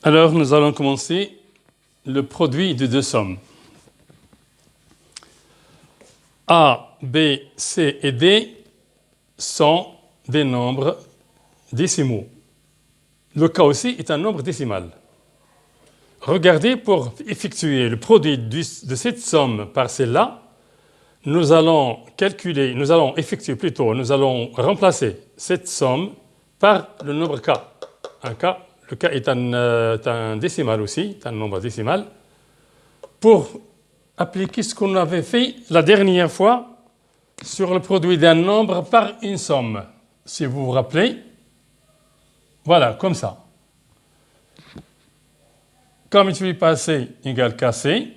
Alors, nous allons commencer le produit de deux sommes. A, B, C et D sont des nombres décimaux. Le K aussi est un nombre décimal. Regardez, pour effectuer le produit de cette somme par celle-là, nous allons remplacer cette somme par le nombre K. Le K est un décimal aussi, un nombre décimal. Pour appliquer ce qu'on avait fait la dernière fois sur le produit d'un nombre par une somme. Si vous vous rappelez, voilà, comme ça. K multiplié par C égale KC.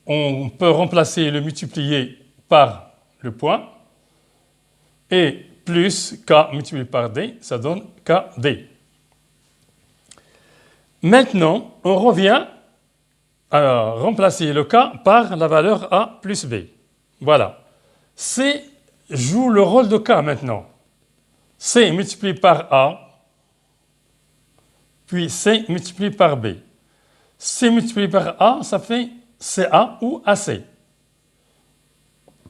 On peut remplacer le multiplié par le point. Et plus K multiplié par D, ça donne KD. Maintenant, on revient à remplacer le K par la valeur A plus B. Voilà. C joue le rôle de K maintenant. C multiplié par A, puis C multiplié par B. C multiplié par A, ça fait CA ou AC.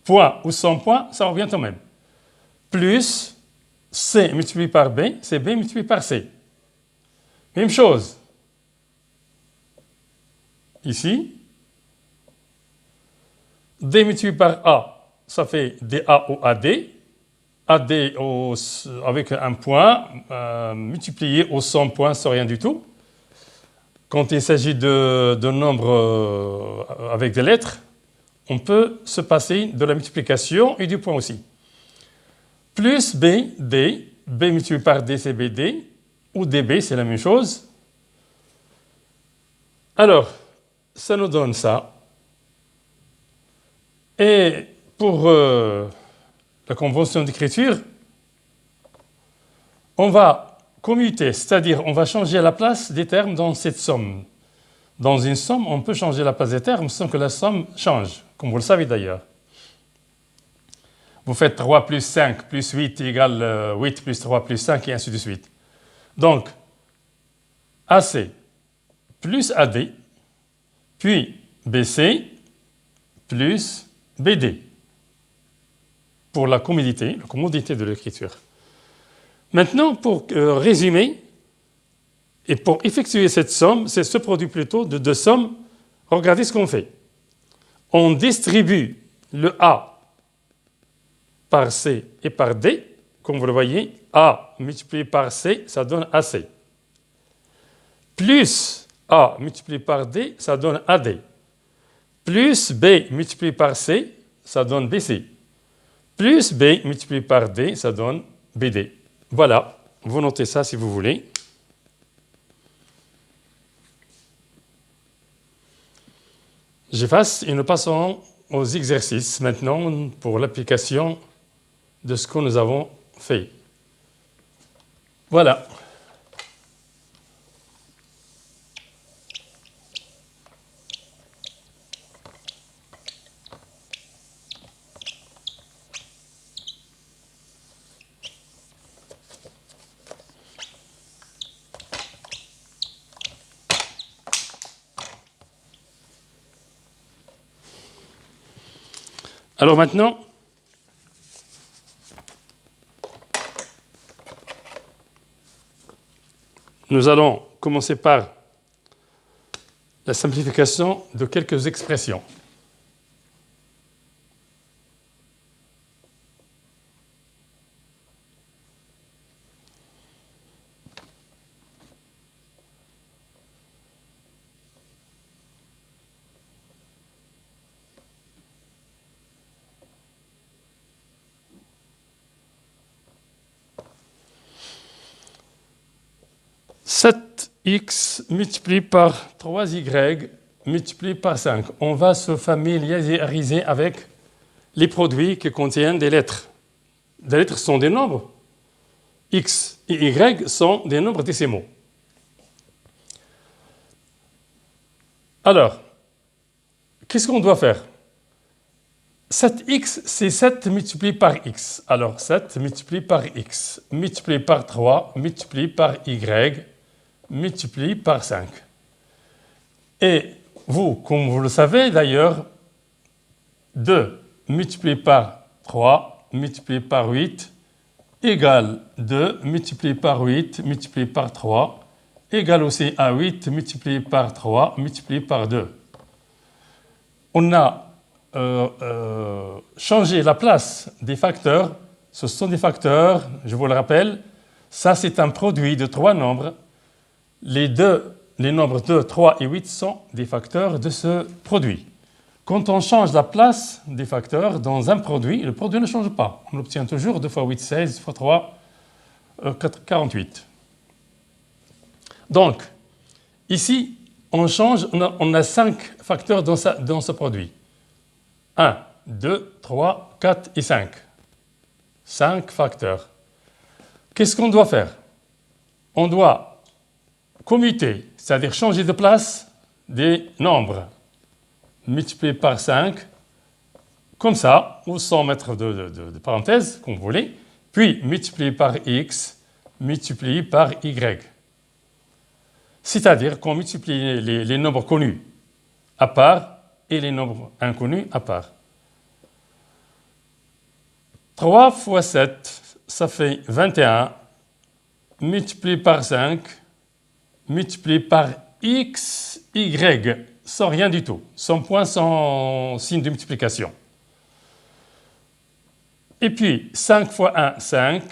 Point ou sans point, ça revient au même. Plus C multiplié par B, c'est B multiplié par C. Même chose. Ici, D multiplié par A, ça fait DA ou AD. AD avec un point, multiplié au 100 points, c'est rien du tout. Quand il s'agit de nombres avec des lettres, on peut se passer de la multiplication et du point aussi. Plus B, D, B multiplié par D, c'est BD, ou DB, c'est la même chose. Alors, ça nous donne ça. Et pour la convention d'écriture, on va commuter, c'est-à-dire on va changer la place des termes dans cette somme. Dans une somme, on peut changer la place des termes sans que la somme change, comme vous le savez d'ailleurs. Vous faites 3 plus 5 plus 8 égale 8 plus 3 plus 5 et ainsi de suite. Donc, AC plus AD, puis BC plus BD, pour la commodité de l'écriture. Maintenant, pour résumer, et pour effectuer cette somme, c'est ce produit plutôt de deux sommes, regardez ce qu'on fait. On distribue le A par C et par D, comme vous le voyez, A multiplié par C, ça donne AC. Plus A multiplié par D, ça donne AD. Plus B multiplié par C, ça donne BC. Plus B multiplié par D, ça donne BD. Voilà, vous notez ça si vous voulez. J'efface et nous passons aux exercices maintenant pour l'application de ce que nous avons fait. Voilà. Alors maintenant, nous allons commencer par la simplification de quelques expressions. « 7x multiplié par 3y multiplié par 5. On va se familiariser avec les produits qui contiennent des lettres. Les lettres sont des nombres. X et Y sont des nombres décimaux. Alors, qu'est-ce qu'on doit faire? 7x, c'est 7 multiplié par x. Alors, 7 multiplié par x, multiplié par 3, multiplié par y, multiplié par 5. Et vous, comme vous le savez d'ailleurs, 2 multiplié par 3 multiplié par 8 égale 2 multiplié par 8 multiplié par 3 égale aussi à 8 multiplié par 3 multiplié par 2. On a changé la place des facteurs. Ce sont des facteurs, je vous le rappelle. Ça, c'est un produit de 3 nombres. Les nombres 2, 3 et 8 sont des facteurs de ce produit. Quand on change la place des facteurs dans un produit, le produit ne change pas. On obtient toujours 2 fois 8, 16, fois 3, 48. Donc, ici, on change, on a 5 facteurs dans ce produit. 1, 2, 3, 4 et 5. 5 facteurs. Qu'est-ce qu'on doit faire? On doit commuter, c'est-à-dire changer de place des nombres. Multiplié par 5, comme ça, ou sans mettre de parenthèse, comme vous voulez, puis multiplié par x, multiplié par y. C'est-à-dire qu'on multiplie les nombres connus à part et les nombres inconnus à part. 3 fois 7, ça fait 21, multiplié par 5, multiplié par x, y, sans rien du tout, sans point, sans signe de multiplication. Et puis, 5 fois 1, 5,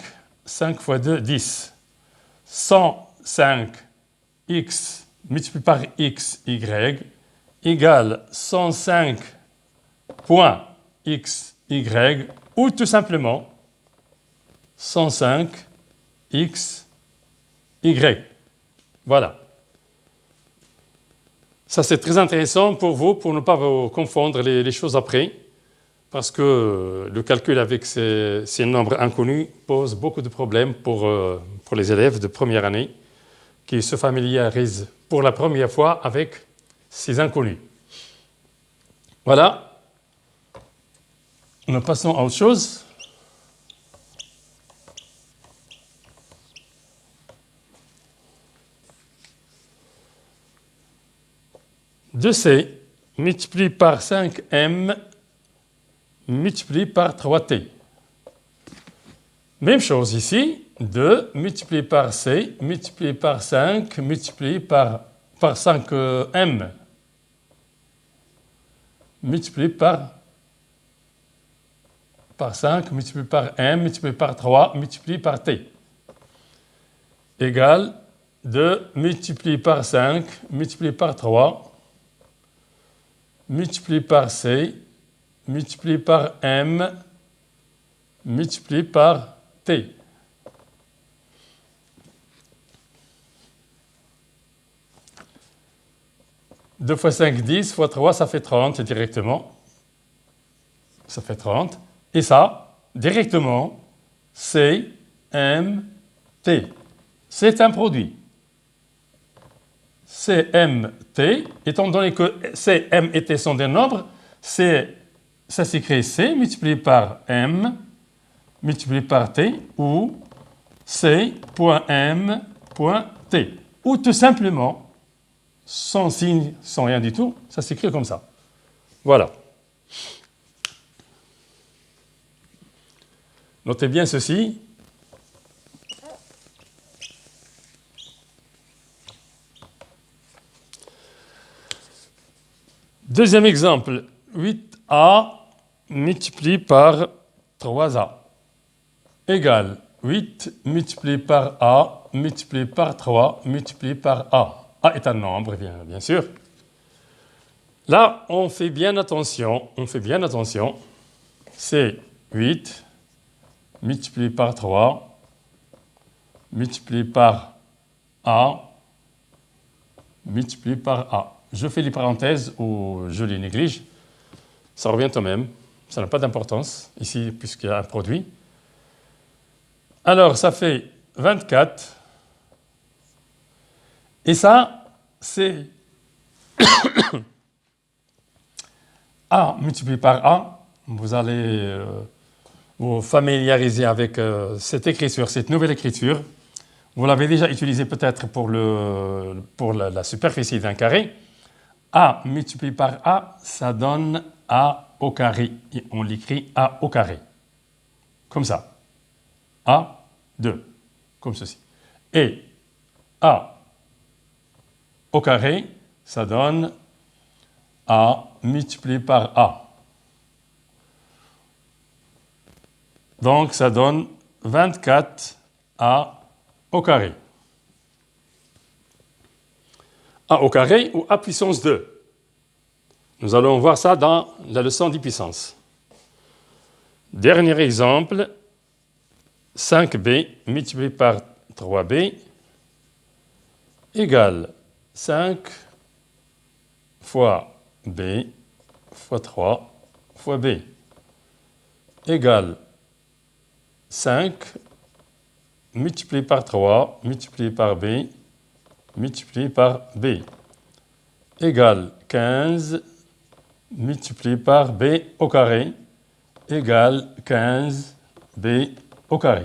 5 fois 2, 10. 105 x multiplié par x, y, égale 105 point x, y, ou tout simplement 105 x, y. Voilà. Ça, c'est très intéressant pour vous, pour ne pas vous confondre les choses après, parce que le calcul avec ces nombres inconnus pose beaucoup de problèmes pour les élèves de première année qui se familiarisent pour la première fois avec ces inconnus. Voilà. Nous passons à autre chose. Deux c multiplié par 5m multiplié par 3t. Même chose ici, 2 multiplié par c multiplié par 5 multiplié par 5m multiplié par 5 multiplié par m multiplié par 3 multiplié par t égale 2 multiplié par 5 multiplié par 3 multiplié par c multiplié par m multiplié par t. Deux fois 5, 10, fois 3, ça fait 30 directement. Ça fait 30. Et ça, directement, C, M, T. C'est un produit. C, M, T, étant donné que C, M et T sont des nombres, ça s'écrit C multiplié par M multiplié par T ou C.M.T. Ou tout simplement, sans signe, sans rien du tout, ça s'écrit comme ça. Voilà. Notez bien ceci. Deuxième exemple, 8a multiplié par 3a égale 8 multiplié par a multiplié par 3 multiplié par a. A est un nombre, bien sûr. Là, on fait bien attention. C'est 8 multiplié par 3 multiplié par a multiplié par a. Je fais les parenthèses ou je les néglige. Ça revient au même. Ça n'a pas d'importance ici puisqu'il y a un produit. Alors, ça fait 24. Et ça, c'est A multiplié par A. Vous allez vous familiariser avec cette écriture, cette nouvelle écriture. Vous l'avez déjà utilisée peut-être pour la superficie d'un carré. A multiplié par A, ça donne A au carré. Et on l'écrit A au carré. Comme ça. A, 2. Comme ceci. Et A au carré, ça donne A multiplié par A. Donc, ça donne 24 A au carré. A au carré ou A puissance 2. Nous allons voir ça dans la leçon des puissances. Dernier exemple, 5b multiplié par 3b égale 5 fois b fois 3 fois b égale 5 multiplié par 3 multiplié par b multiplié par b égale 15 multiplié par b au carré égale 15b au carré.